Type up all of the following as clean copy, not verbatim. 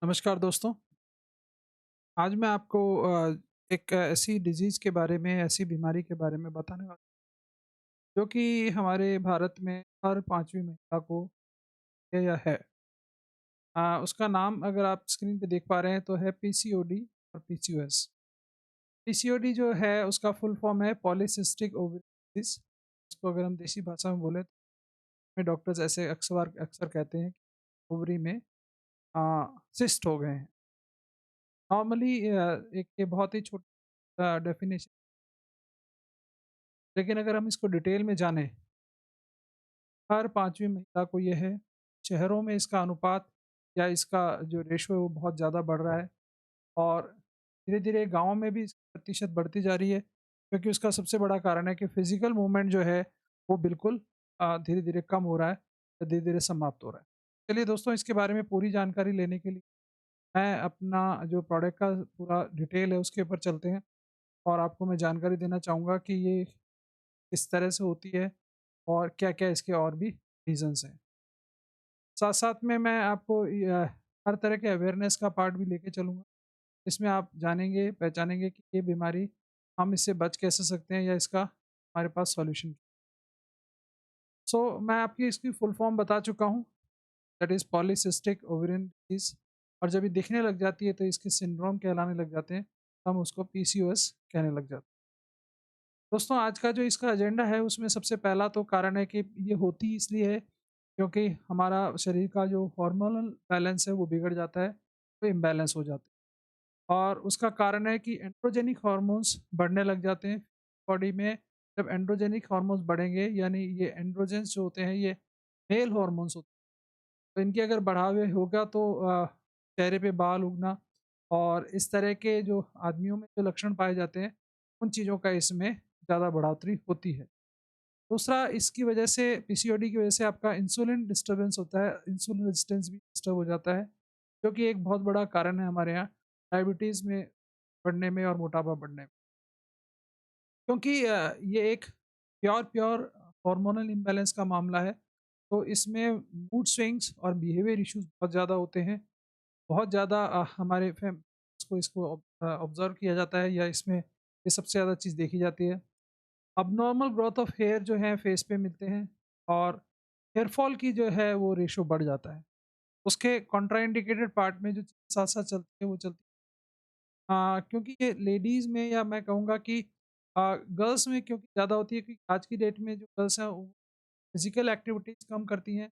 नमस्कार दोस्तों। आज मैं आपको एक ऐसी डिज़ीज़ के बारे में, ऐसी बीमारी के बारे में बताने वाला हूँ, जो कि हमारे भारत में हर 5वीं महिला को है या है। उसका नाम अगर आप स्क्रीन पे देख पा रहे हैं तो है पीसीओडी और पीसीओएस। पीसीओडी जो है उसका फुल फॉर्म है पॉलीसिस्टिक ओवरी डिसीज़। इसको अगर हम देसी भाषा में बोले तो डॉक्टर्स ऐसे अक्सर अक्सर कहते हैं कि ओवरी में सिस्ट हो गए हैं। नॉर्मली एक ये बहुत ही छोटा डेफिनेशन, लेकिन अगर हम इसको डिटेल में जानें, हर 5वीं महिला को ये है। शहरों में इसका अनुपात या इसका जो रेशो है वो बहुत ज़्यादा बढ़ रहा है और धीरे-धीरे गाँव में भी इसकी प्रतिशत बढ़ती जा रही है, क्योंकि उसका सबसे बड़ा कारण है कि फिज़िकल मूवमेंट जो है वो बिल्कुल धीरे-धीरे कम हो रहा है, या धीरे-धीरे समाप्त हो रहा है। चलिए दोस्तों, इसके बारे में पूरी जानकारी लेने के लिए मैं अपना जो प्रोडक्ट का पूरा डिटेल है उसके ऊपर चलते हैं और आपको मैं जानकारी देना चाहूँगा कि ये किस तरह से होती है और क्या-क्या इसके और भी रीज़न्स हैं। साथ-साथ में मैं आपको हर तरह के अवेयरनेस का पार्ट भी लेके चलूँगा। इसमें आप जानेंगे, पहचानेंगे कि ये बीमारी हम इससे बच कैसे सकते हैं या इसका हमारे पास सॉल्यूशन। मैं आपकी इसकी फुल फॉर्म बता चुका हूँ, that is polycystic ovarian disease. और जब ये दिखने लग जाती है तो इसके सिंड्रोम कहलाने लग जाते हैं, हम उसको पीसीओएस कहने लग जाते हैं। दोस्तों, आज का जो इसका एजेंडा है उसमें सबसे पहला तो कारण है कि ये होती इसलिए है क्योंकि हमारा शरीर का जो हार्मोनल बैलेंस है वो बिगड़ जाता है, तो इम्बैलेंस हो जाता है। और उसका कारण है कि एंड्रोजेनिक हार्मोन्स बढ़ने लग जाते हैं बॉडी में। जब एंड्रोजेनिक हार्मोन्स बढ़ेंगे, यानी ये एंड्रोजेंस जो होते हैं ये मेल हार्मोन्स होते हैं, तो इनके अगर बढ़ावे होगा तो चेहरे पे बाल उगना और इस तरह के जो आदमियों में जो लक्षण पाए जाते हैं, उन चीज़ों का इसमें ज़्यादा बढ़ोतरी होती है। दूसरा, इसकी वजह से पीसीओडी की वजह से आपका इंसुलिन डिस्टर्बेंस होता है, इंसुलिन रेजिस्टेंस भी डिस्टर्ब हो जाता है, जो कि एक बहुत बड़ा कारण है हमारे यहाँ डायबिटीज़ में बढ़ने में और मोटापा बढ़ने में। क्योंकि ये एक प्योर प्योर हार्मोनल इम्बैलेंस का मामला है, तो इसमें मूड स्विंग्स और बिहेवियर इश्यूज़ बहुत ज़्यादा होते हैं। बहुत ज़्यादा हमारे फैम इसको इसको ऑब्ज़र्व किया जाता है, या इसमें ये सबसे ज़्यादा चीज़ देखी जाती है। अबनॉर्मल ग्रोथ ऑफ हेयर जो है फेस पे मिलते हैं और हेयर फॉल की जो है वो रेशियो बढ़ जाता है। उसके कॉन्ट्राइंडिकेटेड पार्ट में जो चीज़ साथ-साथ चलती है वो चलती है। क्योंकि ये लेडीज़ में, या मैं कहूँगा कि गर्ल्स में क्योंकि ज़्यादा होती है, क्योंकि आज की डेट में जो गर्ल्स हैं वो फिज़िकल एक्टिविटीज़ कम करती हैं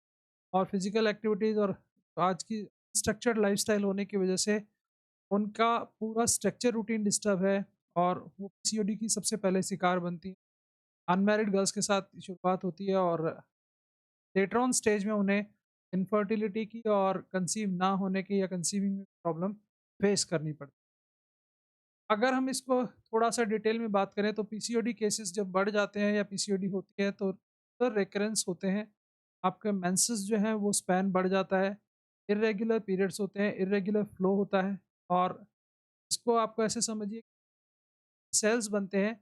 और फिज़िकल एक्टिविटीज़ और आज की स्ट्रक्चर्ड लाइफ़स्टाइल होने की वजह से उनका पूरा स्ट्रक्चर रूटीन डिस्टर्ब है और वो पीसीओडी की सबसे पहले शिकार बनती हैं। अनमैरिड गर्ल्स के साथ शुरुआत होती है और लेटर ऑन स्टेज में उन्हें इनफर्टिलिटी की और कंसीव ना होने की या कंसीविंग में प्रॉब्लम फेस करनी पड़ती है। अगर हम इसको थोड़ा-सा डिटेल में बात करें तो पीसीओडी केसेस जब बढ़ जाते हैं या पीसीओडी होती है तो रिकरेंस होते हैं। आपके मेंसेस जो हैं वो स्पैन बढ़ जाता है, इर्रेगुलर पीरियड्स होते हैं, इर्रेगुलर फ्लो होता है और इसको आपको ऐसे समझिए, सेल्स बनते हैं,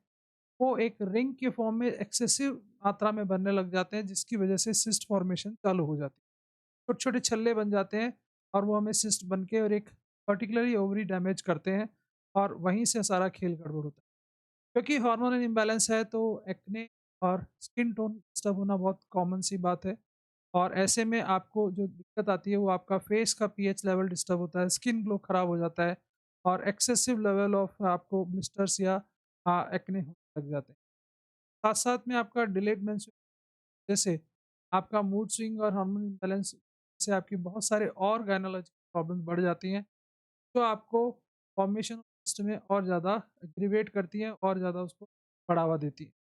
वो एक रिंग के फॉर्म में एक्सेसिव मात्रा में बनने लग जाते हैं, जिसकी वजह से सिस्ट फॉर्मेशन चालू हो जाती है। छोटे-छोटे छल्ले बन जाते हैं और वो हमें सिस्ट बन के और एक पर्टिकुलरली ओवरी डैमेज करते हैं और वहीं से सारा खेल गड़बड़ होता है। क्योंकि हार्मोनल इम्बैलेंस है तो एक्ने और स्किन टोन डिस्टर्ब होना बहुत कॉमन सी बात है। और ऐसे में आपको जो दिक्कत आती है वो आपका फेस का पीएच लेवल डिस्टर्ब होता है, स्किन ग्लो खराब हो जाता है और एक्सेसिव लेवल ऑफ आपको ब्लिस्टर्स या एक्ने होने लग जाते हैं। साथ-साथ में आपका डिलेड मेंस्ट्रुएशन जैसे आपका मूड स्विंग और हार्मोन इम्बैलेंस से आपकी बहुत सारे और गायनोलॉजिकल प्रॉब्लम्स बढ़ जाती हैं, जो आपको फॉर्मेशन सिस्ट में और ज़्यादा एग्रीवेट करती हैं और ज़्यादा उसको बढ़ावा देती हैं।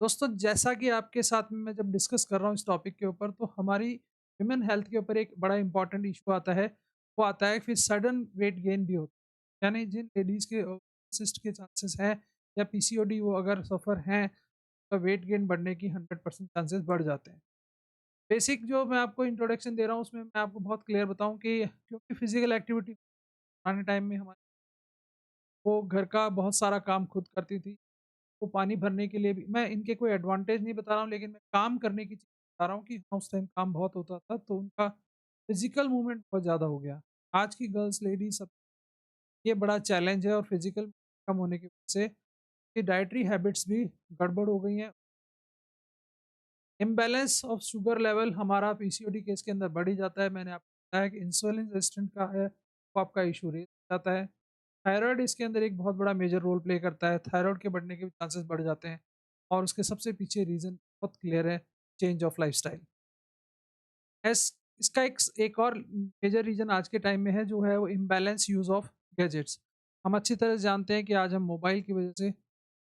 दोस्तों, जैसा कि आपके साथ में मैं जब डिस्कस कर रहा हूँ इस टॉपिक के ऊपर, तो हमारी ह्यूमन हेल्थ के ऊपर एक बड़ा इंपॉर्टेंट इशू आता है, वो आता है फिर सडन वेट गेन भी होता है। यानी जिन लेडीज़ के सिस्ट के चांसेस हैं या पीसीओडी वो अगर सफ़र हैं, तो वेट गेन बढ़ने की 100% चांसेस बढ़ जाते हैं। बेसिक जो मैं आपको इंट्रोडक्शन दे रहा हूँ उसमें मैं आपको बहुत क्लियर बताऊँ कि क्योंकि फिज़िकल एक्टिविटी पुराने टाइम में हमारे, वो घर का बहुत सारा काम खुद करती थी। वो पानी भरने के लिए भी, मैं इनके कोई एडवांटेज नहीं बता रहा हूँ, लेकिन मैं काम करने की चीज़ बता रहा हूँ कि हाँ, उस टाइम काम बहुत होता था तो उनका फिज़िकल मूवमेंट बहुत ज़्यादा हो गया। आज की गर्ल्स, लेडीज सब ये बड़ा चैलेंज है, और फिजिकल कम होने की वजह से ये डाइटरी हैबिट्स भी गड़बड़ हो गई हैं। इम्बैलेंस ऑफ शुगर लेवल हमारा पीसीओडी केस के अंदर बढ़ ही जाता है। मैंने आपको बताया कि इंसुलिन रेजिस्टेंट का है, वो आपका इशू रेज हो जाता है। थायराइड इसके अंदर एक बहुत बड़ा मेजर रोल प्ले करता है। थायराइड के बढ़ने के भी चांसेस बढ़ जाते हैं, और उसके सबसे पीछे रीज़न बहुत क्लियर है, चेंज ऑफ लाइफ़स्टाइल। एस इसका एक और मेजर रीज़न आज के टाइम में है, जो है वो इम्बैलेंस यूज़ ऑफ गैजेट्स। हम अच्छी तरह से जानते हैं कि आज हम मोबाइल की वजह से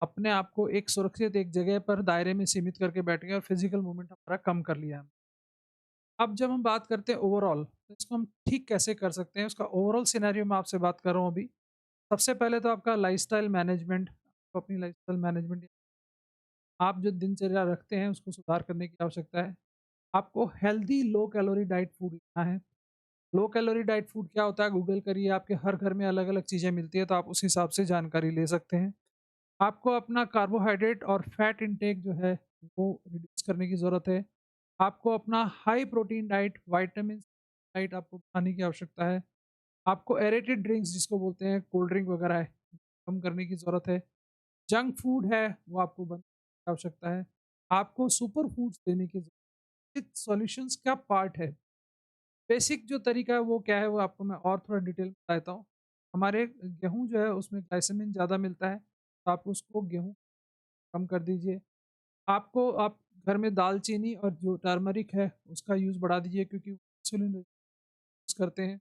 अपने आप को एक सुरक्षित एक जगह पर दायरे में सीमित करके बैठ गए, और फिजिकल मूवमेंट हमारा कम कर लिया है। अब जब हम बात करते हैं ओवरऑल, तो इसको हम ठीक कैसे कर सकते हैं, उसका ओवरऑल सिनेरियो मैं आपसे बात कर रहा हूँ अभी। सबसे पहले तो आपका लाइफ़स्टाइल मैनेजमेंट, आपको अपनी लाइफ़स्टाइल मैनेजमेंट, आप जो दिनचर्या रखते हैं उसको सुधार करने की आवश्यकता है। आपको healthy low calorie diet food लेना है। लो कैलोरी डाइट फूड क्या होता है, गूगल करिए, आपके हर घर में अलग-अलग चीज़ें मिलती है, तो आप उस हिसाब से जानकारी ले सकते हैं। आपको अपना कार्बोहाइड्रेट और फैट इंटेक जो है वो रिड्यूस करने की ज़रूरत है। आपको अपना high protein diet, vitamin diet आपको खाने की आवश्यकता है। आपको एरेटेड ड्रिंक्स जिसको बोलते हैं, कोल्ड ड्रिंक वगैरह है, कम करने की ज़रूरत है। जंक फूड है वो आपको बंद करने की आवश्यकता है। आपको सुपर फूड्स लेने की सॉल्यूशंस का पार्ट है। बेसिक जो तरीका है वो क्या है, वो आपको मैं और थोड़ा डिटेल में बताता हूँ। हमारे गेहूँ जो है उसमें ग्लाइसेमिन ज़्यादा मिलता है, तो आप उसको गेहूँ कम कर दीजिए। आप घर में दालचीनी और जो टर्मरिक है उसका यूज़ बढ़ा दीजिए, क्योंकि इंसुलिन यूज़ करते हैं।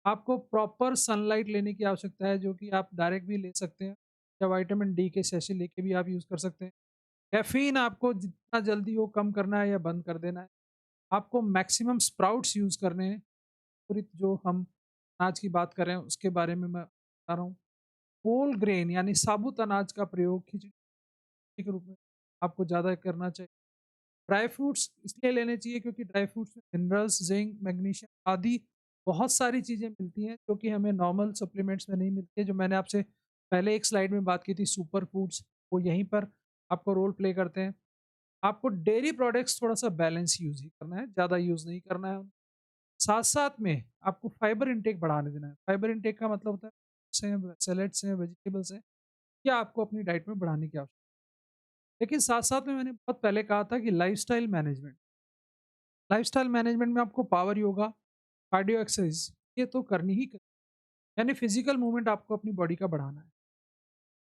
आपको प्रॉपर सनलाइट लेने की आवश्यकता है, जो कि आप डायरेक्ट भी ले सकते हैं, या विटामिन डी के सैशे लेके भी आप यूज़ कर सकते हैं। कैफ़ीन आपको जितना जल्दी हो कम करना है या बंद कर देना है। आपको मैक्सिमम स्प्राउट्स यूज़ करने हैं। पूरी जो हम अनाज की बात कर रहे हैं उसके बारे में मैं बता रहा हूँ। होल ग्रेन यानी साबुत अनाज का प्रयोग खिचड़ी के रूप में आपको ज़्यादा करना चाहिए। ड्राई फ्रूट्स इसलिए लेने चाहिए क्योंकि ड्राई फ्रूट्स में मिनरल्स, ज़िंक, मैग्नीशियम आदि बहुत सारी चीज़ें मिलती हैं, जो कि हमें नॉर्मल सप्लीमेंट्स में नहीं मिलती है। जो मैंने आपसे पहले एक स्लाइड में बात की थी, सुपर फूड्स, वो यहीं पर आपको रोल प्ले करते हैं। आपको डेयरी प्रोडक्ट्स थोड़ा-सा बैलेंस यूज़ ही करना है, ज़्यादा यूज़ नहीं करना है। साथ-साथ में आपको फाइबर इंटेक बढ़ाने देना है। फाइबर इंटेक का मतलब होता है सैलेड्स हैं, वेजिटेबल्स हैं, या आपको अपनी डाइट में बढ़ाने की आवश्यकता है। लेकिन साथ-साथ में मैंने बहुत पहले कहा था कि लाइफ़स्टाइल मैनेजमेंट में आपको पावर योगा, कार्डियो एक्सरसाइज़ ये तो करनी ही करनी है। यानी फिज़िकल मूवमेंट आपको अपनी बॉडी का बढ़ाना है।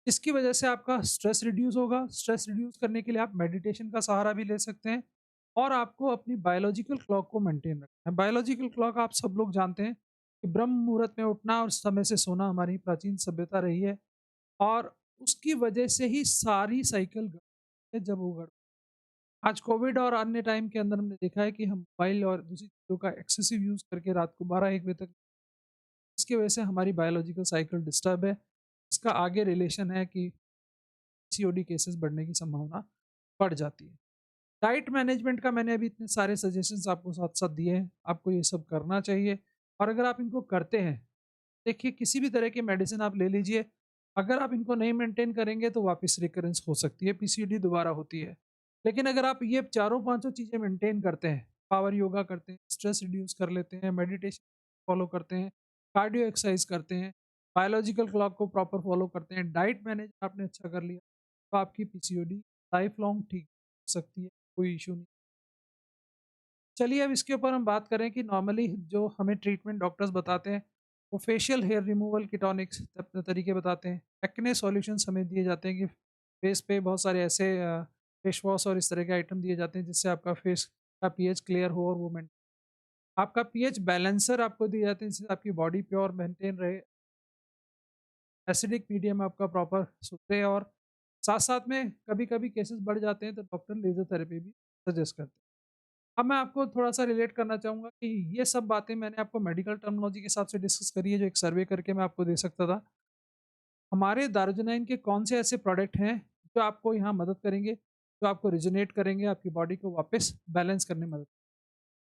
इसकी वजह से आपका स्ट्रेस रिड्यूस होगा। स्ट्रेस रिड्यूस करने के लिए आप मेडिटेशन का सहारा भी ले सकते हैं, और आपको अपनी बायोलॉजिकल क्लॉक को मेंटेन रखना है। बायोलॉजिकल क्लॉक आप सब लोग जानते हैं कि ब्रह्म मुहूर्त में उठना और समय से सोना हमारी प्राचीन सभ्यता रही है, और उसकी वजह से ही सारी साइकिल है जब वो गड़ आज कोविड और अन्य टाइम के अंदर हमने देखा है कि हम मोबाइल और दूसरी चीज़ों का एक्सेसिव यूज़ करके रात को 12-1 बजे तक, इसकी वजह से हमारी बायोलॉजिकल साइकिल डिस्टर्ब है। इसका आगे रिलेशन है कि पीसीओडी केसेस बढ़ने की संभावना बढ़ जाती है। डाइट मैनेजमेंट का मैंने अभी इतने सारे सजेशंस आपको साथ-साथ दिए हैं, आपको ये सब करना चाहिए, और अगर आप इनको करते हैं, देखिए किसी भी तरह की मेडिसिन आप ले लीजिए, अगर आप इनको नहीं मेंटेन करेंगे तो वापस रिकरेंस हो सकती है, पीसीओडी दोबारा होती है। लेकिन अगर आप ये चारों पाँचों चीज़ें मेंटेन करते हैं, पावर योगा करते हैं, स्ट्रेस रिड्यूस कर लेते हैं, मेडिटेशन फॉलो करते हैं, कार्डियो एक्सरसाइज करते हैं, बायोलॉजिकल क्लॉक को प्रॉपर फॉलो करते हैं, डाइट मैनेज आपने अच्छा कर लिया, तो आपकी पीसीओडी लाइफ लॉन्ग ठीक हो सकती है, कोई इश्यू नहीं। चलिए अब इसके ऊपर हम बात करें कि नॉर्मली जो हमें ट्रीटमेंट डॉक्टर्स बताते हैं, वो फेशियल हेयर रिमूवल के टॉनिक्स तरीके बताते हैं। एक्ने सॉल्यूशंस हमें दिए जाते हैं कि फेस पे बहुत सारे ऐसे फेस वॉश और इस तरह के आइटम दिए जाते हैं जिससे आपका फेस का पीएच क्लियर हो, और वो मेन आपका पीएच बैलेंसर आपको दिए जाते हैं जिससे आपकी बॉडी प्योर मेंटेन रहे, एसिडिक मीडियम आपका प्रॉपर सुधरे, और साथ-साथ में कभी-कभी केसेस बढ़ जाते हैं तो डॉक्टर लेज़र थेरेपी भी सजेस्ट करते हैं। अब मैं आपको थोड़ा-सा रिलेट करना चाहूँगा कि ये सब बातें मैंने आपको मेडिकल टर्मिनोलॉजी के हिसाब से डिस्कस करी है, जो एक सर्वे करके मैं आपको दे सकता था। हमारे दार्जिलिंग के कौन से ऐसे प्रोडक्ट हैं जो आपको यहाँ मदद करेंगे, जो आपको रिजोनेट करेंगे, आपकी बॉडी को वापस बैलेंस करने में मदद।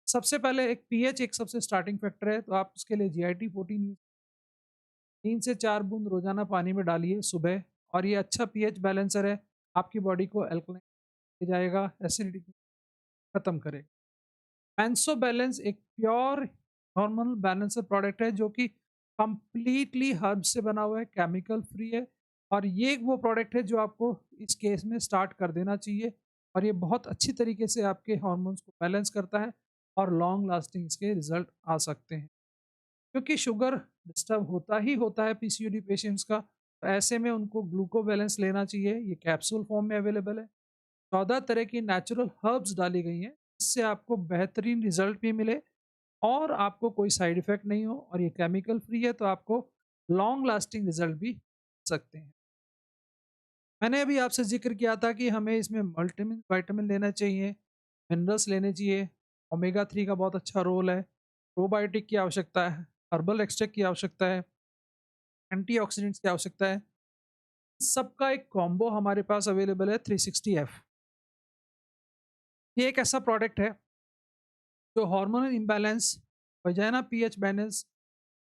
सबसे पहले एक पीएच एक सबसे स्टार्टिंग फैक्टर है, तो आप उसके लिए जीआईटी प्रोटीन 3 से 4 बूंद रोज़ाना पानी में डालिए सुबह, और ये अच्छा पीएच बैलेंसर है, आपकी बॉडी को अल्कलाइन ले जाएगा, एसिडिटी खत्म करेगा। मैंसो बैलेंस एक प्योर हार्मोनल बैलेंसर प्रोडक्ट है जो कि कंप्लीटली हर्ब से बना हुआ है, केमिकल फ्री है, और ये वो प्रोडक्ट है जो आपको इस केस में स्टार्ट कर देना चाहिए, और ये बहुत अच्छी तरीके से आपके हार्मोन्स को बैलेंस करता है और लॉन्ग लास्टिंग इसके रिजल्ट आ सकते हैं। क्योंकि शुगर डिस्टर्ब होता ही होता है पीसीओडी पेशेंट्स का, तो ऐसे में उनको ग्लूको बैलेंस लेना चाहिए। ये कैप्सूल फॉर्म में अवेलेबल है। 14 तरह की नेचुरल हर्ब्स डाली गई हैं, इससे आपको बेहतरीन रिजल्ट भी मिले और आपको कोई साइड इफेक्ट नहीं हो, और ये केमिकल फ्री है, तो आपको लॉन्ग लास्टिंग रिजल्ट भी मिल सकते हैं। मैंने अभी आपसे ज़िक्र किया था कि हमें इसमें मल्टीविटामिन विटामिन लेना चाहिए, मिनरल्स लेने चाहिए, ओमेगा 3 का बहुत अच्छा रोल है, प्रोबायोटिक की आवश्यकता है, हर्बल एक्सट्रैक्ट की आवश्यकता है, एंटीऑक्सीडेंट्स की आवश्यकता है। सबका एक कॉम्बो हमारे पास अवेलेबल है 360F। ये एक ऐसा प्रोडक्ट है जो hormonal imbalance, vagina pH balance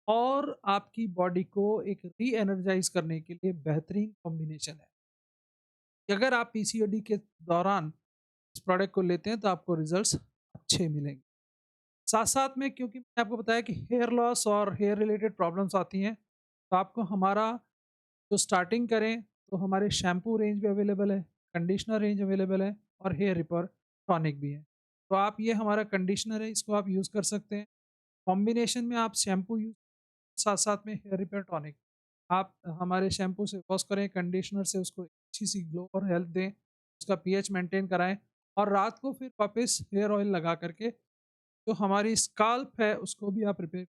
और आपकी बॉडी को एक री एनर्जाइज करने के लिए बेहतरीन कॉम्बिनेशन है। अगर आप पीसीओडी के दौरान इस प्रोडक्ट को लेते हैं तो आपको रिजल्ट्स अच्छे मिलेंगे। साथ-साथ में, क्योंकि मैंने आपको बताया कि हेयर लॉस और हेयर रिलेटेड प्रॉब्लम्स आती हैं, तो आपको हमारा जो स्टार्टिंग करें तो हमारे शैम्पू रेंज भी अवेलेबल है, कंडीशनर रेंज अवेलेबल है और हेयर रिपेयर टॉनिक भी है। तो आप ये हमारा कंडीशनर है, इसको आप यूज़ कर सकते हैं। कॉम्बिनेशन में आप शैम्पू यूज़, साथ-साथ में हेयर रिपेयर टॉनिक। आप हमारे शैम्पू से वॉश करें, कंडीशनर से उसको अच्छी-सी ग्लो और हेल्थ दें, उसका पीएच मेंटेन कराएँ और रात को फिर वापस हेयर ऑयल लगा करके जो हमारी स्काल्प है उसको भी आप रिपेयर,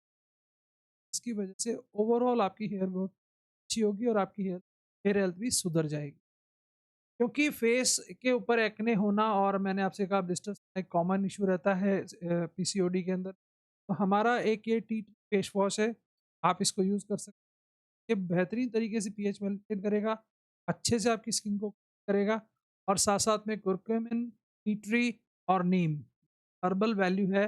इसकी वजह से ओवरऑल आपकी हेयर ग्रोथ अच्छी होगी और आपकी हेयर हेल्थ भी सुधर जाएगी। क्योंकि फेस के ऊपर एक्ने होना, और मैंने आपसे कहा ब्लिस्टर्स एक कॉमन इश्यू रहता है पीसीओडी के अंदर। तो हमारा एक ये टी फेस वॉश है, आप इसको यूज़ कर सकते हैं। ये बेहतरीन तरीके से पीएच मेंटेन करेगा, अच्छे से आपकी स्किन को करेगा, और साथ-साथ में कुरकुमिन, टी ट्री और नीम हर्बल वैल्यू है,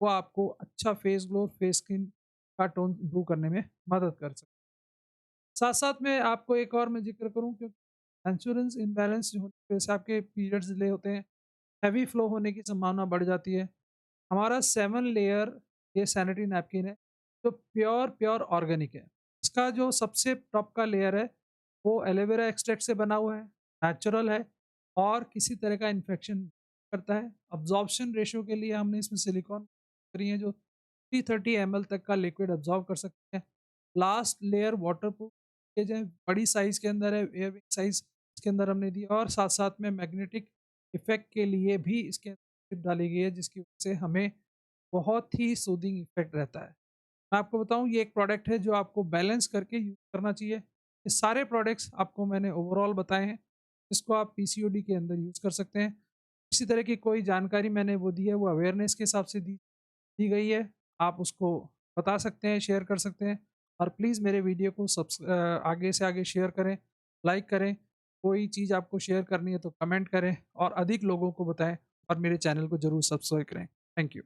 वो आपको अच्छा फेस ग्लो, फेस स्किन का टोन इम्प्रूव करने में मदद कर सकता है। साथ-साथ में आपको एक और मैं ज़िक्र करूँ, क्योंकि मेंस्ट्रुअल इम्बैलेंस होने की वजह से आपके पीरियड्स डिले होते हैं, हेवी फ्लो होने की संभावना बढ़ जाती है। हमारा 7 लेयर ये सैनिटरी नैपकिन है, जो प्योर प्योर ऑर्गेनिक है। इसका जो सबसे टॉप का लेयर है, वो एलोवेरा एक्सट्रैक्ट से बना हुआ है, नेचुरल है और किसी तरह का इन्फेक्शन करता है। अब्ज़ॉर्प्शन रेशियो के लिए हमने इसमें सिलिकॉन करी है, जो 330 ml तक का लिक्विड अब्ज़ॉर्ब कर सकते हैं। लास्ट लेयर वाटरप्रूफ पैकेज है, बड़ी साइज़ के अंदर है, एयरविक साइज़ इसके अंदर हमने दी है, और साथ-साथ में मैग्नेटिक इफ़ेक्ट के लिए भी इसके अंदर चिप डाली गई है, जिसकी वजह से हमें बहुत ही सूदिंग इफ़ेक्ट रहता है। मैं आपको बताऊँ, ये एक प्रोडक्ट है जो आपको बैलेंस करके यूज़ करना चाहिए। ये सारे प्रोडक्ट्स आपको मैंने ओवरऑल बताए हैं, इसको आप पीसीओडी के अंदर यूज़ कर सकते हैं। इसी तरह की कोई जानकारी मैंने वो दी है, वो अवेयरनेस के हिसाब से दी दी गई है। आप उसको बता सकते हैं, शेयर कर सकते हैं, और प्लीज़ मेरे वीडियो को आगे से आगे शेयर करें, लाइक करें। कोई चीज़ आपको शेयर करनी है तो कमेंट करें और अधिक लोगों को बताएँ, और मेरे चैनल को ज़रूर सब्सक्राइब करें। Thank you.